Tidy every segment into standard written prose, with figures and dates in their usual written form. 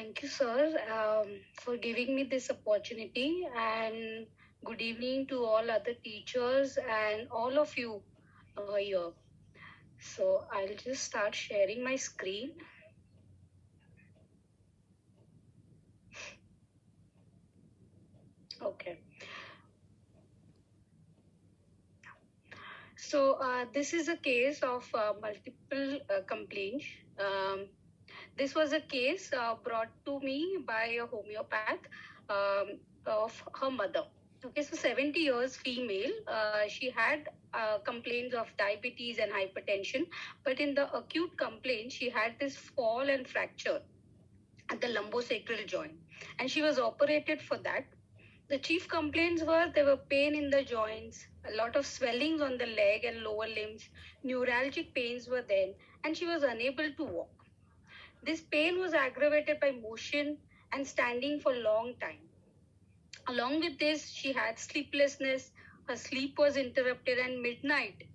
Thank you, sir, for giving me this opportunity. And good evening to all other teachers and all of you here. So I'll just start sharing my screen. Okay. So this is a case of multiple complaints. Um, this was a case brought to me by a homeopath of her mother. Okay, so 70 years female. She had complaints of diabetes and hypertension, but in the acute complaint, she had this fall and fracture at the lumbosacral joint, and she was operated for that. The chief complaints were there were pain in the joints, a lot of swellings on the leg and lower limbs, neuralgic pains were there, and she was unable to walk. This pain was aggravated by motion and standing for long time. Along with this, she had sleeplessness. Her sleep was interrupted, and midnight,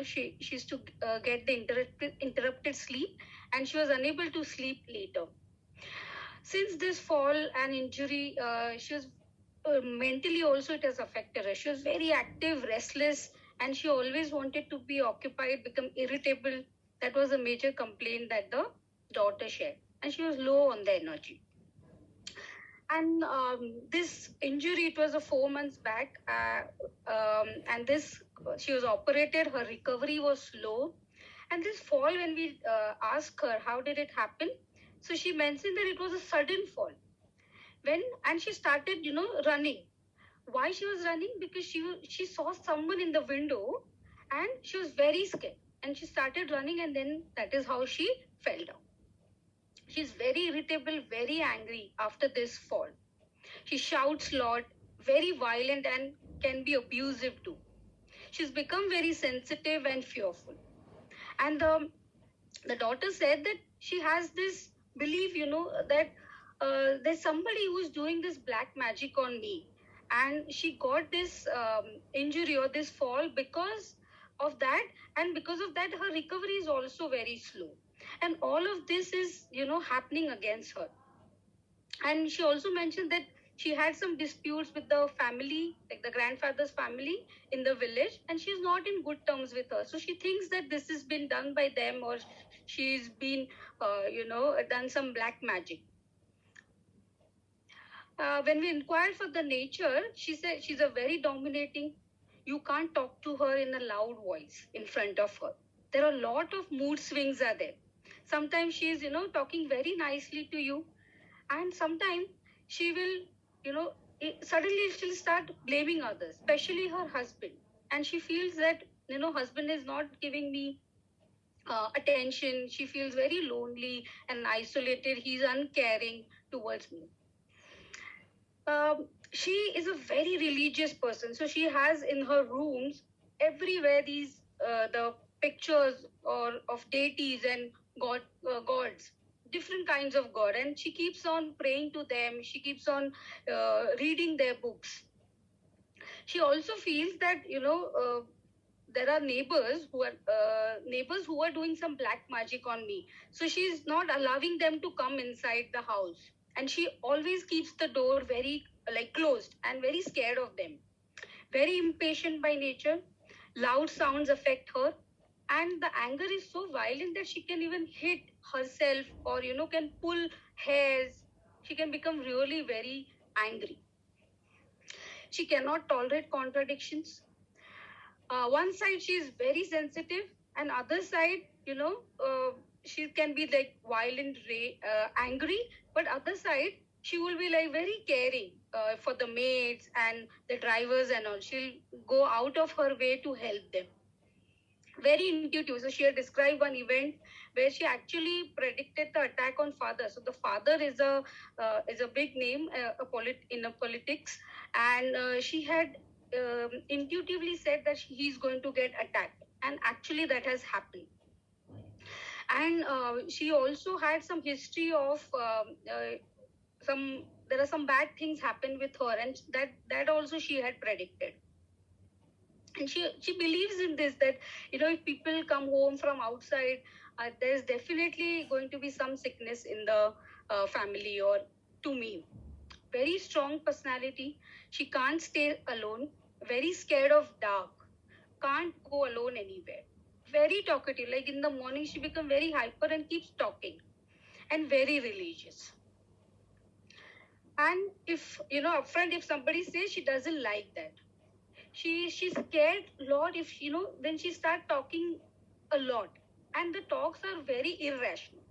she used to get the interrupted sleep, and she was unable to sleep later. Since this fall and injury, she was mentally also it has affected her. She was very active, restless, and she always wanted to be occupied, become irritable. That was a major complaint that the daughter shared, and she was low on the energy. And this injury, it was a 4 months back, and this she was operated. Her recovery was slow, and this fall, when we asked her how did it happen, so she mentioned that it was a sudden fall. And she started, running. Why she was running? Because she saw someone in the window, and she was very scared, and she started running, and then that is how she fell down. She's very irritable, very angry after this fall. She shouts a lot, very violent, and can be abusive too. She's become very sensitive and fearful. And the daughter said that she has this belief, that there's somebody who's doing this black magic on me. And she got this injury or this fall because of that. And because of that, her recovery is also very slow. And all of this is, happening against her. And she also mentioned that she had some disputes with the family, like the grandfather's family in the village, and she's not in good terms with her. So she thinks that this has been done by them, or she's been, done some black magic. When we inquired for the nature, she said she's a very dominating. You can't talk to her in a loud voice in front of her. There are a lot of mood swings are there. Sometimes she's, talking very nicely to you, and sometimes she will, suddenly she'll start blaming others, especially her husband. And she feels that, husband is not giving me attention. She feels very lonely and isolated. He's uncaring towards me. She is a very religious person. So she has in her rooms everywhere these the pictures or of deities and gods, different kinds of god, and she keeps on praying to them. She keeps on reading their books. She also feels that there are neighbors who are doing some black magic on me. So she's not allowing them to come inside the house, and she always keeps the door very closed and very scared of them. Very impatient by nature. Loud sounds affect her, and the anger is so violent that she can even hit herself, or can pull hairs. She can become really very angry. She cannot tolerate contradictions. One side she is very sensitive, and other side, she can be like violent, angry, but other side she will be like very caring for the maids and the drivers and all. She'll go out of her way to help them. Very intuitive. So she had described one event where she actually predicted the attack on father. So the father is a big name in a politics, and she had intuitively said that he's going to get attacked, and actually that has happened. And she also had some history of there are some bad things happen with her, and that also she had predicted. And she believes in this, that if people come home from outside, there's definitely going to be some sickness in the family or to me. Very strong personality. She can't stay alone. Very scared of dark. Can't go alone anywhere. Very talkative. Like in the morning, she become very hyper and keeps talking. And very religious. And if upfront, if somebody says she doesn't like that, she's scared a lot if when she start talking a lot, and the talks are very irrational.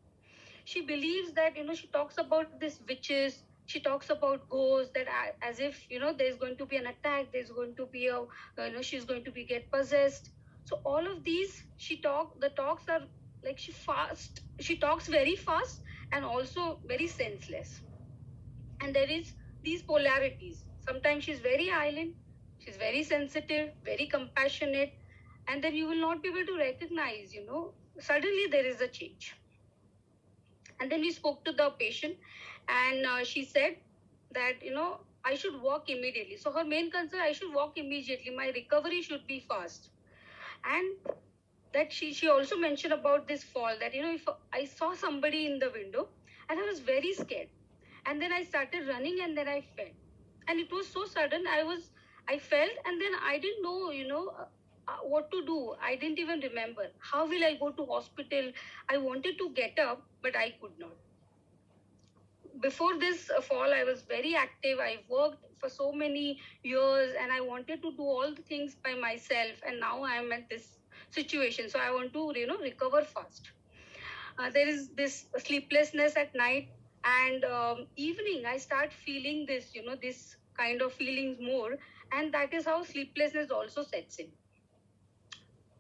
She believes that she talks about this witches, she talks about ghosts, that as if there's going to be an attack, there's going to be a she's going to be get possessed. So all of these the talks are like she talks very fast and also very senseless. And there is these polarities. Sometimes she's very island, she's very sensitive, very compassionate, and then you will not be able to recognize suddenly there is a change. And then we spoke to the patient, and she said that I should walk immediately. So her main concern, I should walk immediately, my recovery should be fast. And that she also mentioned about this fall, that if I saw somebody in the window and I was very scared, and then I started running, and then I fell, and it was so sudden. I felt, and then I didn't know what to do. I didn't even remember how will I go to hospital. I wanted to get up, but I could not. Before this fall, I was very active. I worked for so many years, and I wanted to do all the things by myself, and now I am at this situation, so I want to recover fast. There is this sleeplessness at night, and evening I start feeling this this kind of feelings more, and that is how sleeplessness also sets in.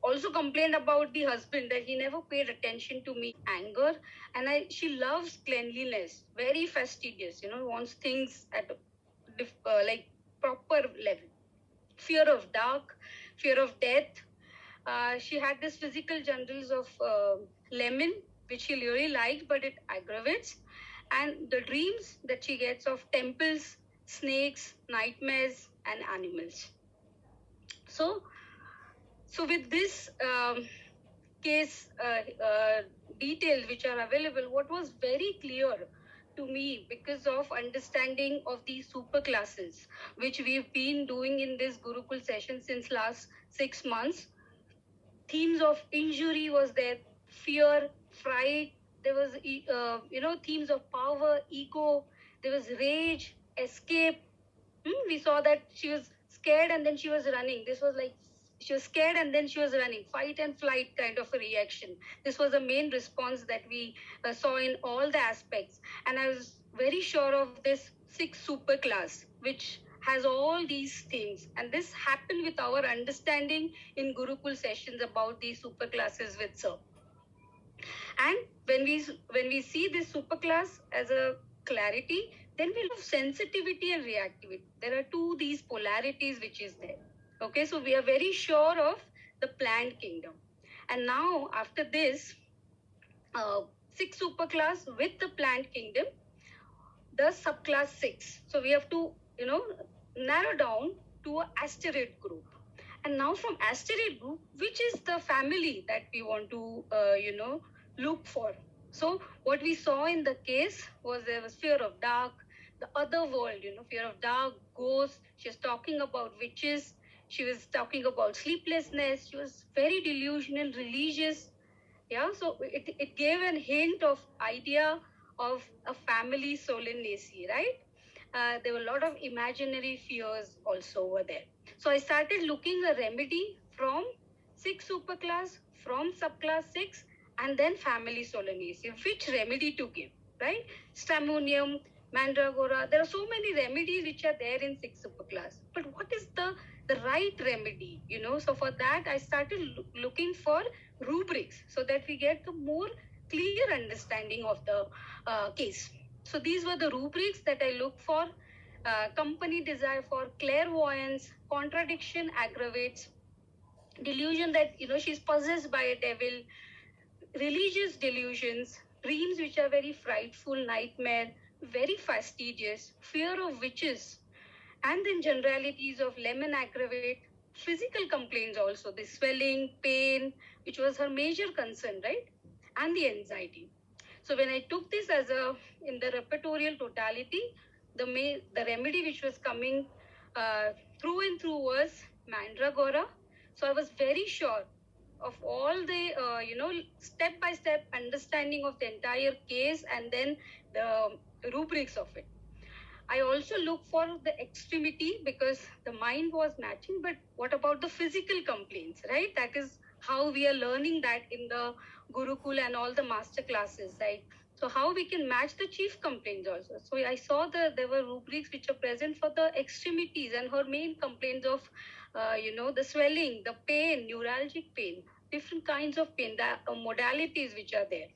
Also complained about the husband, that he never paid attention to me. Anger, and she loves cleanliness, very fastidious, wants things at like proper level. Fear of dark, fear of death. She had this physical generals of lemon, which she really liked, but it aggravates. And the dreams that she gets of temples, snakes, nightmares, and animals. So with this case details which are available, what was very clear to me, because of understanding of these super classes, which we've been doing in this Gurukul session since last 6 months, themes of injury was there, fear, fright, there was themes of power, ego, there was rage, escape. We saw that she was scared and then she was running. This was like she was scared and then she was running, fight and flight kind of a reaction. This was the main response that we saw in all the aspects. And I was very sure of this 6 super class, which has all these things. And this happened with our understanding in Gurukul sessions about these super classes with Sir. And when we see this super class as a clarity, then we'll have sensitivity and reactivity. There are these polarities which is there. Okay, so we are very sure of the plant kingdom. And now after this 6 superclass with the plant kingdom, the subclass 6. So we have to narrow down to an asteroid group. And now from asteroid group, which is the family that we want to look for. So what we saw in the case was there was fear of dark, the other world, fear of dark, ghosts. She was talking about witches. She was talking about sleeplessness. She was very delusional, religious. Yeah, so it gave a hint of idea of a family solemnity, right? There were a lot of imaginary fears also over there. So I started looking a remedy from 6 superclass, from subclass 6, and then family solemnity. Which remedy to give, right? Stramonium, mandragora. There are so many remedies which are there in 6 superclass. But what is the right remedy? So for that, I started looking for rubrics so that we get the more clear understanding of the case. So these were the rubrics that I look for. Company desire for clairvoyance, contradiction aggravates, delusion that she's possessed by a devil, religious delusions, dreams which are very frightful, nightmare, very fastidious, fear of witches, and then generalities of lemon aggravate, physical complaints also, the swelling, pain, which was her major concern, right? And the anxiety. So when I took this as in the repertorial totality, the remedy which was coming through and through was Mandragora. So I was very sure of all the step by step understanding of the entire case and then the rubrics of it. I also look for the extremity because the mind was matching, but what about the physical complaints, right? That is how we are learning that in the Gurukul and all the master classes, right? So how we can match the chief complaints also. So I saw there were rubrics which are present for the extremities and her main complaints of, the swelling, the pain, neuralgic pain, different kinds of pain, the modalities which are there.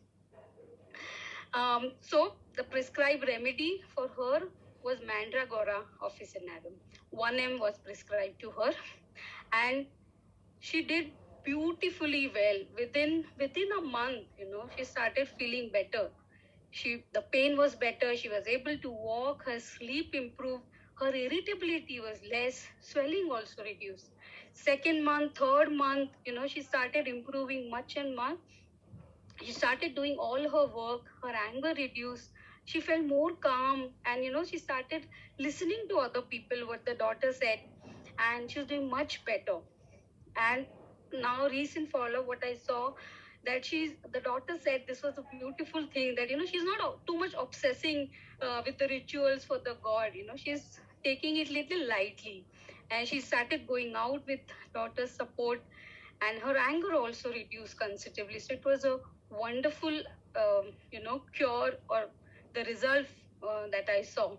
So the prescribed remedy for her was Mandragora officinarum. 1M was prescribed to her, and she did beautifully well. Within a month, she started feeling better. The pain was better. She was able to walk. Her sleep improved. Her irritability was less. Swelling also reduced. Second month, third month, she started improving much and much. She started doing all her work. Her anger reduced. She felt more calm, and she started listening to other people what the daughter said, and she was doing much better. And now recent follow what I saw, that the daughter said this was a beautiful thing, that she's not too much obsessing with the rituals for the god. She's taking it little lightly, and she started going out with daughter's support, and her anger also reduced considerably. So it was a wonderful cure, or the result that I saw.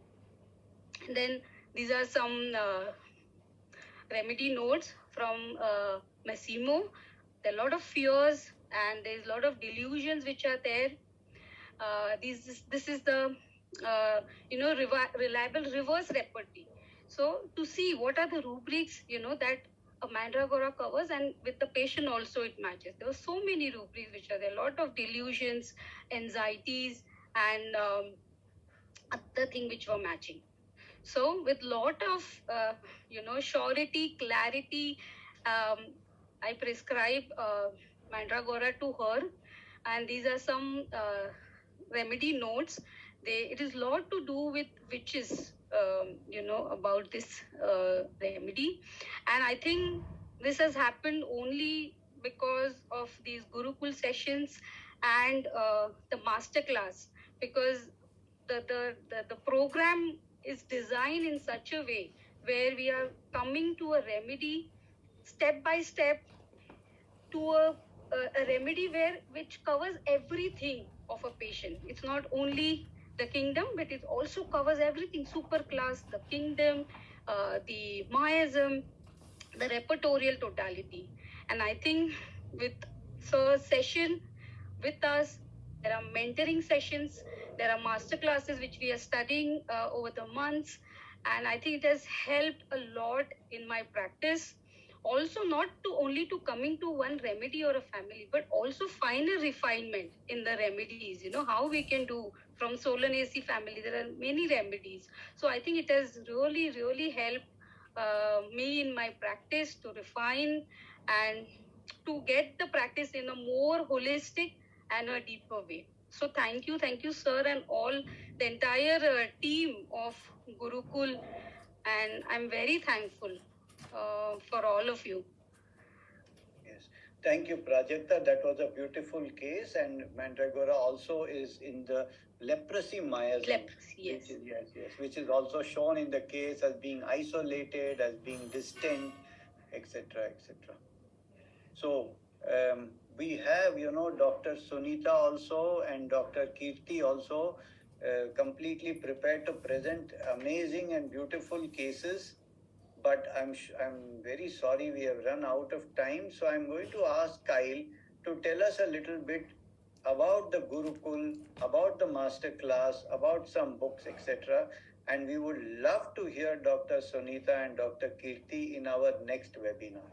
And then these are some remedy notes from Massimo. There are a lot of fears and there's a lot of delusions which are there. This is the reliable reverse repertory. So to see what are the rubrics that a Mandragora covers, and with the patient also it matches. There were so many rubrics which are there. A lot of delusions, anxieties, and other thing which were matching. So with lot of surety, clarity, I prescribe Mandragora to her, and these are some remedy notes. It is lot to do with witches, about this remedy, and I think this has happened only because of these Gurukul sessions and the master class, because the program is designed in such a way where we are coming to a remedy step by step, to a remedy which covers everything of a patient. It's not only the kingdom, but it also covers everything: super class, the kingdom, the Mayism, the repertorial totality. And I think with Sir's session with us, there are mentoring sessions, there are master classes which we are studying over the months, and I think it has helped a lot in my practice. Also, not to only to coming to one remedy or a family, but also finer refinement in the remedies. How we can do from Solanaceae family. There are many remedies, so I think it has really, really helped me in my practice to refine and to get the practice in a more holistic and a deeper way. So thank you, sir, and all the entire team of Gurukul, and I'm very thankful for all of you. Yes, thank you, Prajakta. That was a beautiful case, and Mandragora also is in the leprosy miasm. Leprosy, yes. Which is also shown in the case as being isolated, as being distant, etc., etc. So we have, Dr. Sunita also and Dr. Kirti also completely prepared to present amazing and beautiful cases. But I'm very sorry we have run out of time. So I'm going to ask Kyle to tell us a little bit about the Gurukul, about the master class, about some books, etc. And we would love to hear Dr. Sunita and Dr. Kirti in our next webinar.